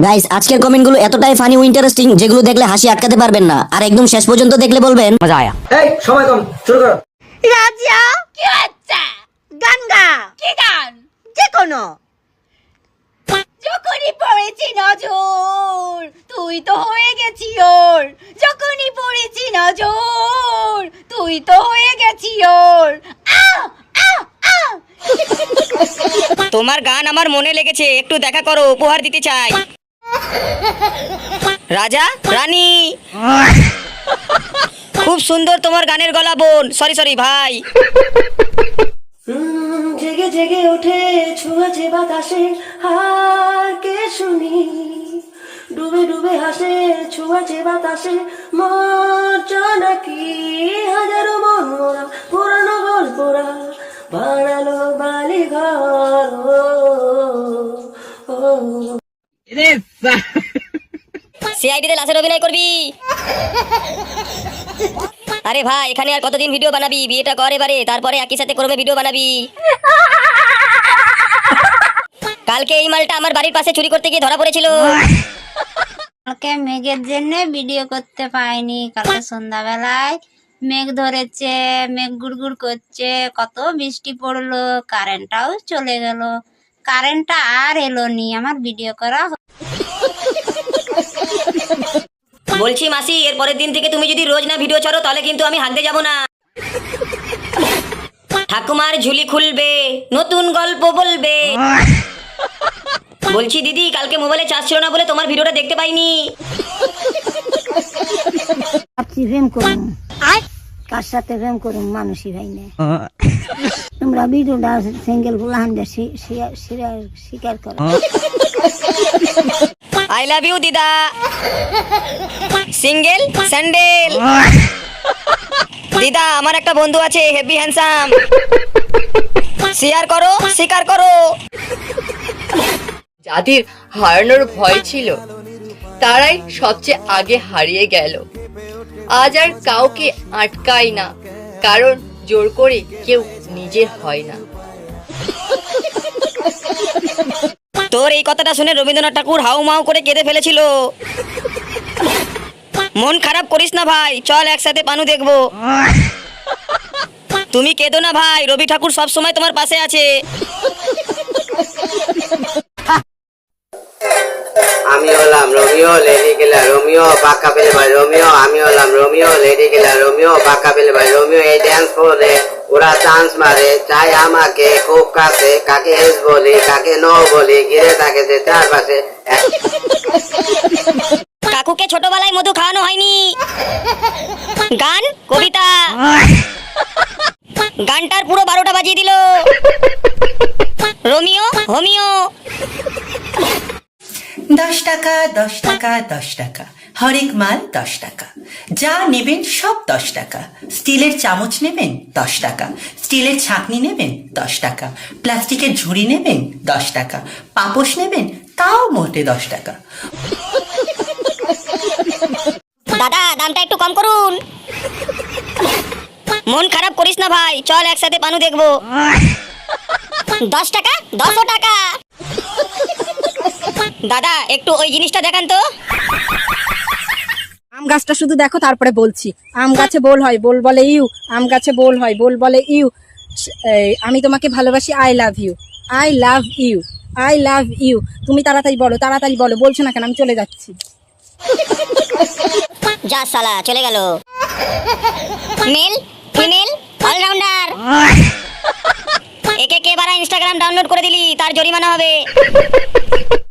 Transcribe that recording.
Guys, আজকের কমেন্টগুলো এতটাই ফানি ও ইন্টারেস্টিং যেগুলো দেখলে হাসি আটকাতে পারবেন না, আর একদম শেষ পর্যন্ত দেখলে বলবেন মজা আয়া। এই সময় কম, শুরু করো। রাজা কি হচ্ছে? গান গা। কি গান? যে কোনো। যখনই পড়েছি নজর তুই তো হয়ে গেছি ওর, যখনই পড়েছি নজর তুই তো হয়ে গেছি ওর। আহ! আহ! আহ! তোমার গান আমার মনে লেগেছে, একটু দেখা করো, উপহার দিতে চাই। রাজা রানী, খুব সুন্দর তোমার গানের গলা বোন। সরি ভাই। জেগে জেগে ওঠে ছুঁয়েছে বাতাসে হার কে শুনি, ডুবে ডুবে হাসে ছুঁয়েছে বাতাসে মরছ নাকি, হাজারো মন মোরা পুরানো গল্পরা বানালো বালি ঘর। সিআইডিতে লাশের অভিনয় করবি? আরে ভাই, এখানে আর কতদিন ভিডিও বানাবি? বিয়েটা কর এবারে, তারপরে একই সাথে করবে ভিডিও বানাবি। কালকে এই মালটা আমার বাড়ির পাশে চুরি করতে গিয়ে ধরা পড়েছিল। কালকে মেঘের জন্য ভিডিও করতে পাইনি। কালকে সন্ধ্যাবেলায় মেঘ ধরেছে, মেঘ গুড়গুড় করছে, কত বৃষ্টি পড়লো, কারেন্টটাও চলে গেল, কারেন্টটা আর এলো নি, আমার ভিডিও করা বলছি মাসি, এর পরের দিন থেকে তুমি যদি রোজ না ভিডিও ছাড়ো তাহলে কিন্তু আমি হাঁকতে যাব না। ঠাকুমার ঝুলি খুলবে, নতুন গল্প বলবে। বলছি দিদি, কালকে মোবাইলে চার্জ ছিল না বলে তোমার ভিডিওটা দেখতে পাইনি। প্রেম করুন, কার সাথে প্রেম করুন মানুষই ভাই না। তোমরা ভিডিওটা সিঙ্গেল গুলা স্বীকার করো। আই লাভ ইউ দিদা। Single sandal. দিদা, আমার একটা বন্ধু আছে হেভি হ্যান্ডসাম, শেয়ার করো, স্বীকার করো। যাদের হারানোর ভয় ছিল তারাই সবচেয়ে আগে হারিয়ে গেল। আজ আর কাউকে আটকাই না, কারণ জোর করে কেউ নিজের হয় না। তোর এই কথাটা শুনে রবীন্দ্রনাথ ঠাকুর হাউ মাউ করে কেঁদে ফেলেছিল। মন খারাপ করিস না ভাই, চল একসাথে পানু দেখবো। তুমি কেঁদো না ভাই, রবি ঠাকুর সব সময় তোমার পাশে আছে। আমি হলাম রোমিও, লেডি কিলার রোমিও, পাক্কা পেলে ভাই রোমিও। আমি হলাম রোমিও, লেডি কিলার রোমিও, পাক্কা পেলে ভাই রোমিও। এই ড্যান্স করে ওরা চান্স মারে, চাই আমাকে খুব কাছে, কাকে এস বলি কাকে নো বলি, ঘিরে থাকে যে চারপাশে। কাকুকে ছোটবেলায় মধু খাওয়ানো হয়নি। গান কবিতা, গানটার পুরো 12টা বাজিয়ে দিল। Romeo homeo. 10 টাকা 10 টাকা 10 টাকা, হরেক মাল 10 টাকা, যা নেবেন সব 10 টাকা। স্টিলের চামচ নেবেন 10 টাকা, স্টিলের ছাঁকনি নেবেন 10 টাকা, প্লাস্টিকের ঝুড়ি নেবেন 10 টাকা, পাপোশ নেবেন তাও মোটে 10 টাকা। দাদা, দামটা একটু কম করুন। মন খারাপ করিস না ভাই, চল একসাথে পানু দেখবো। 10 টাকা 10 টাকা। দাদা, একটু ওই জিনিসটা দেখান তো। আম গাছটা শুধু দেখো, তারপরে বলছি। আম গাছে বোল হয়, বোল বলে ইউ। আম গাছে বোল হয়, বোল বলে ইউ। আমি তোমাকে ভালোবাসি, I love you, I love you, I love you. তুমি তাড়াতাড়ি বলো, তাড়াতাড়ি বলো। বলছো না কেন? আমি চলে যাচ্ছি। যা শালা, চলে গেল। Male female all rounder. একে কে বারা ইনস্টাগ্রাম ডাউনলোড করে দিলি, তার জরিমানা হবে।